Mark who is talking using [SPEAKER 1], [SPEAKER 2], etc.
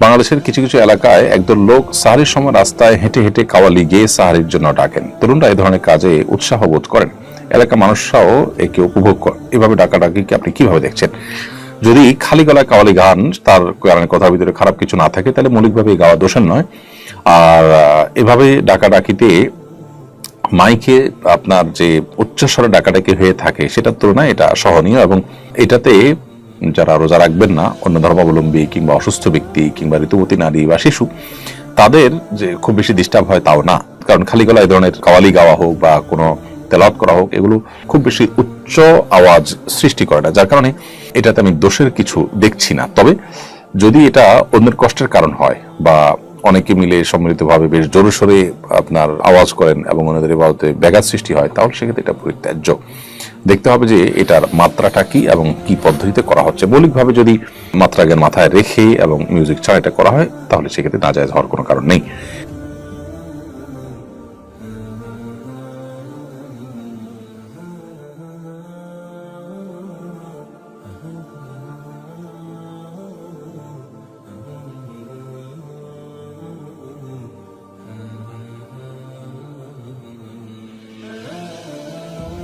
[SPEAKER 1] বাংলাদেশের কিছু কিছু এলাকায় একদল লোক সাহারির সময় রাস্তায় হেঁটে হেঁটে কাওয়ালি গেয়ে সাহারির জন্য ডাকেন। তরুণরা এই ধরনের কাজে উৎসাহ বোধ করেন, এলাকার মানুষরাও একে উপভোগ করেন। এভাবে ডাকাডাকিকে আপনি কিভাবে দেখছেন? যদি খালি গলায় কাওয়ালি গান, তার কারণে কথার ভিতরে খারাপ কিছু না থাকে, তাহলে মৌলিকভাবে গাওয়া দোষের নয়। আর এভাবে ডাকাডাকিতে মাইকে আপনার যে উচ্চস্বরে ডাকাডাকি হয়ে থাকে সেটার তুলনায় এটা সহনীয়, এবং এটাতে যারা রোজা রাখবেন না, অন্য ধর্মাবলম্বী কিংবা অসুস্থ ব্যক্তি কিংবা ঋতুবতী নারী বা শিশু, তাদের যে খুব বেশি ডিস্টার্ব হয় তাও না। কারণ খালি গলায় এই ধরনের কাওয়ালি গাওয়া হোক বা কোনো তেলাওয়াত করা হোক, এগুলো খুব বেশি উচ্চ আওয়াজ সৃষ্টি করে না, যার কারণে এটাতে আমি দোষের কিছু দেখছি না। তবে যদি এটা অন্যের কষ্টের কারণ হয় বা অনেকে মিলে সম্মিলিতভাবে বেশ জোরে সোরে আপনার আওয়াজ করেন এবং ওনাদের ইবাদতে ব্যাঘাত সৃষ্টি হয়, তাহলে সেক্ষেত্রে এটা পরিত্যাজ্য। দেখতে হবে যে এটার মাত্রাটা কি এবং কি পদ্ধতিতে করা হচ্ছে। মৌলিকভাবে যদি মাত্রাকে মাথায় রেখে এবং মিউজিক ছাড়া এটা করা হয়, তাহলে সেক্ষেত্রে নাজায়েজ হওয়ার কোনো কারণ নেই।